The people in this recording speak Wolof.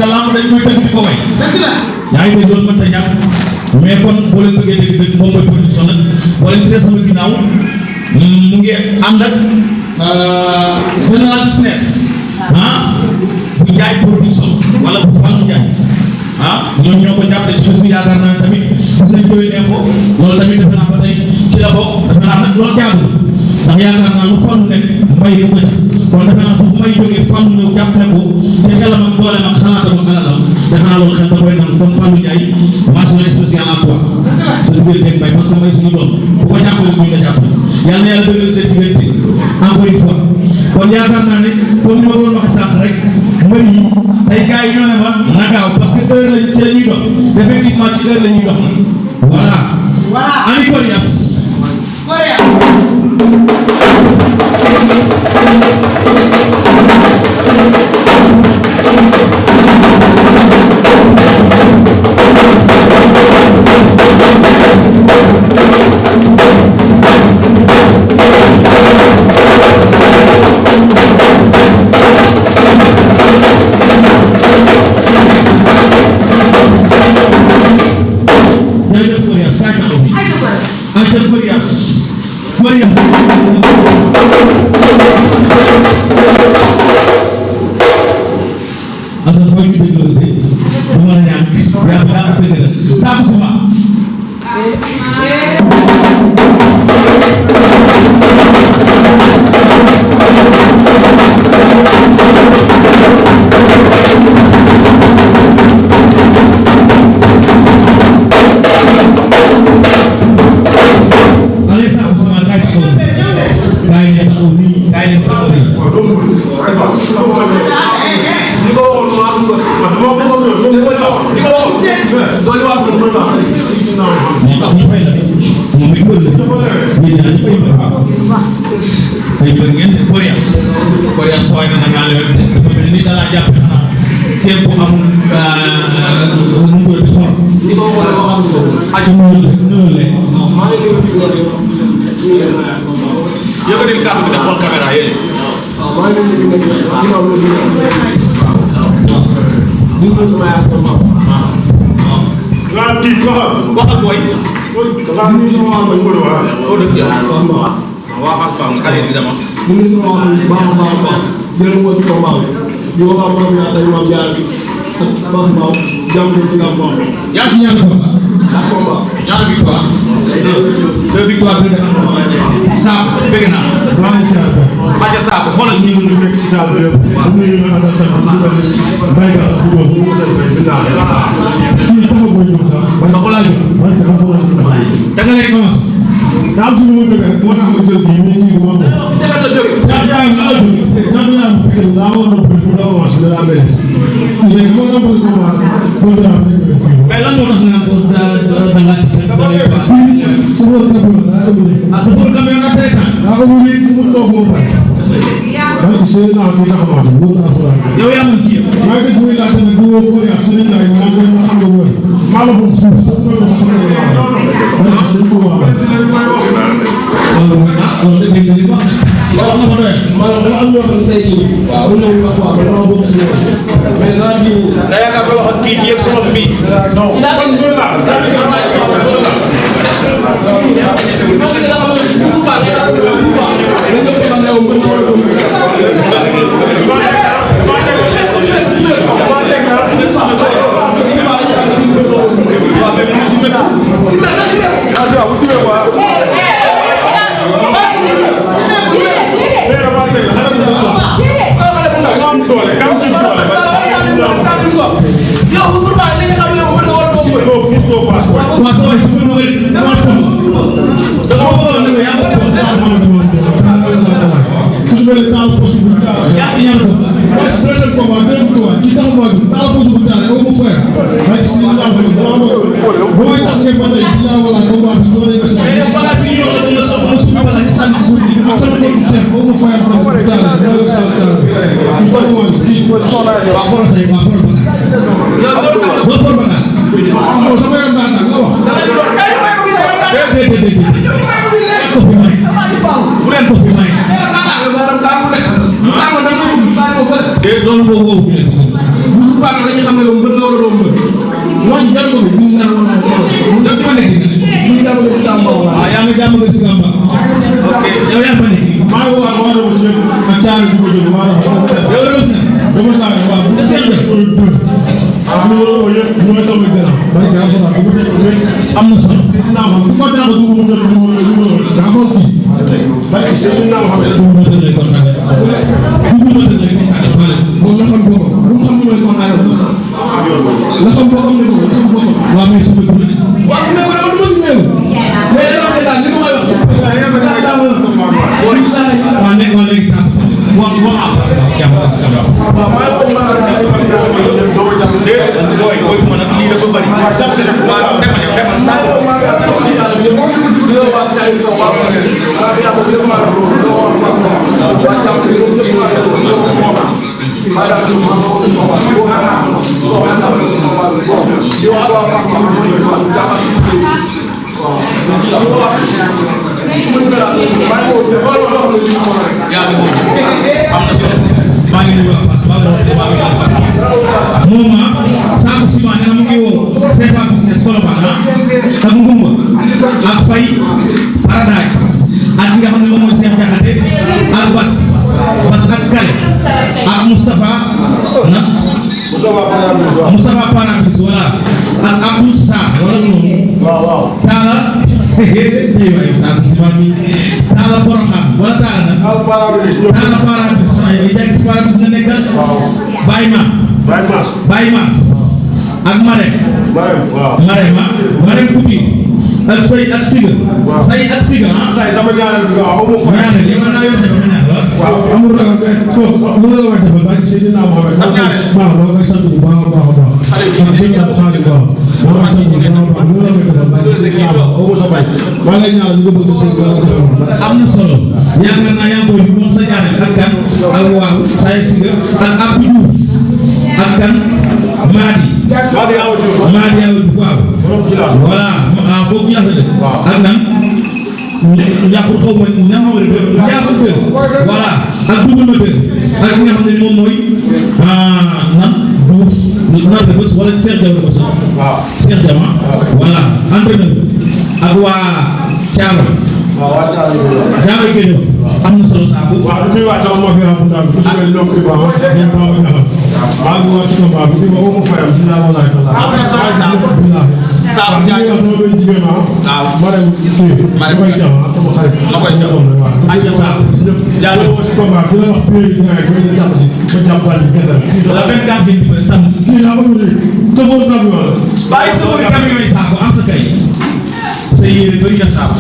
que lamb dañ koy tëgg di ko way yaa ngi dégg loolu mënta ñàkk mais kon boo leen bëggee dégg dëgg moom mooy production nag boo leen gisee sama ginnaaw mu ngi ànd ak général business bu Njaay production wala bu Fallou Njaay ñoom ñoo ko jàppale ci suñu yaakaar naa tamit gis nañ Kewel Info loolu tamit defe naa ba tey ci la bokk defe naa nag loolu jaagul ndax yaakaar naa lu Fallou nekk mbay du nga kon defe naa foofu may jógee Fallou ñëw jàppale ko ci xelam ak dooleem ak xalaatam ak alalam defe naa loolu xel da koy nangu kon Fallou Ndiaye mention spéciale à toi sa diggante mbay parce que mbay suñu doom bu ko jàppale muy nga jàppale yàlla na yàlla dëggal seen diggante encore une fois kon yaakaar naa ne comme ni ma ko doon waxee sànq rek mbër yi tey gars yi ñoo ne ma na gaaw parce que heure lañ ci la ñuy dox effectivement ci heure la ñuy dox voilà ani Coriace deux victoires Sakho bëgg naa. maa ngi siyaar ba. Badia Sakho xoolal ñi mu nekk si salle bi yëpp. am na ñu ne àndal tamit ci benn baykat bu góor bu mu mos a defee dinaa leen. kii taxaw mooy ñoom sax. waaye dafa laa jóg. waaye dafa ko war a taxaw. da nga lay commencé. daa am suñu mën a rek moo tax ma jël kii mais kii bu ma ko. Thiatou Yaram la jógee. Thiatou Yaram bu fekkee daa war a bëri mu daa commencé da laa bëri. léegi moo tax ma ko contrat mais lan moo tax nga ko da nga sofër camion daa amul sofër camion daa tere kan daa amul mu toog moo pare donc seen naa ko taxawaat loolu laa ko yow yaa mun kii maa ngi muy laajte nag du woo Coriace seen naa yi maa ngi xam nga wër maa la bëgg suuf sax ma wax xam nga donc seen ko wax loolu dégg nga li wax wax na ko doy ma dama am ñoo xam tey jii waaw bu ñu wax waaw dama bokk ci mais naa di da yaakaar ba wax ak kii yëpp sama bi non kon do la subaa nag dañuy xam ne mbër la wala doo mbër wax ji jarul ko bi ñu naan wala yow ci ma nekk ñu ngi jàmm ci Tamba wala yaa ngi jàmm ci Tamba ok yow yaa fa nekk maa ngi wax maa doon si ak caari bi ko jóg maa doon yow la si dama saa ne waaw bu seen def numéro yëpp ñooy tombé dara parce que alxuraan bu ko def am na solo naa ma bu ko tax du mu jël numéro daa ko fi parce que c'est naa ma xam bu ma tëddee kon nag bu ma tëddee kon nag faale moom la xam boko lu xam mooy kon naa la xam boko am na ko xam boko waa mais sama tur waaw mais ko dama ci ñëw mais dama wax daal li ma koy wax waa nekk waa léegi tàmm wax wax am parce que jàmm ak salaam maa ngi nuyu waa Fass maa ngi nuyu Fass moom saako ciment nee na mu ngi woo CFA business Colobane ak Ngumba ak Faye Paradise ak ki nga xam ne moom mooy Cheikh Diakhaté ak Bas ak Kale ak Moustapha Parabis voilà ak Abdou Sarr wala noonu Talla saako ciment bi Talla Boroxam wala Talla Talla Parabis Parabis nga nekkal Baye Mass ak Marème Kouti ak Say ak Siga Say ak Siga sama ñaareel bi waaw amoo fa ñaareel yow naa yor dafa ñaar waaw amul ragal mais foofu lu la wax defal ba ci Seydina Mohamed waaw maa ngi sant bu baax a baax a baax ak dégg naa xaali waaw maa ngi sant bu baax a baax lu la wax defal ba ci Seydina Mohamed sa bay maa ngi ñaanal ñu bëgg ci am na solo yaakaar naa yaa ngi moom sa ñaareel ak kan ak waaw Say Siga ak Abdou Diouf ak kan Madi Awa Diouf waaw voilà boobu ñu ak nan ñàkkul xaw ma nan ma ñàkkul dër voilà ak dugub ma dër ak ki nga xam ne moom mooy nan Diouf nar de bës wala Cheikh Diaw de bës Cheikh Diaw voilà entraîneur ak waa Thiaba Gueye am na solo saako waaw lu muy wax sama ma fi am ndax bu su mel nokki ba ñu ba fi am maa ngi wax ci combat bi ko ko fayam dina wala kala am na solo saako ñu wax sama benn jigéen ma dem koy jaw sama xarit ma koy jaw ak saako jàll ci combat bi la wax pay ñaay ko ñu jàpp ci ko jàppal ci kessa la 24 bi sam kii la ba ñu ko ko tabi wala bàyyi sa camion yi saako am sa kay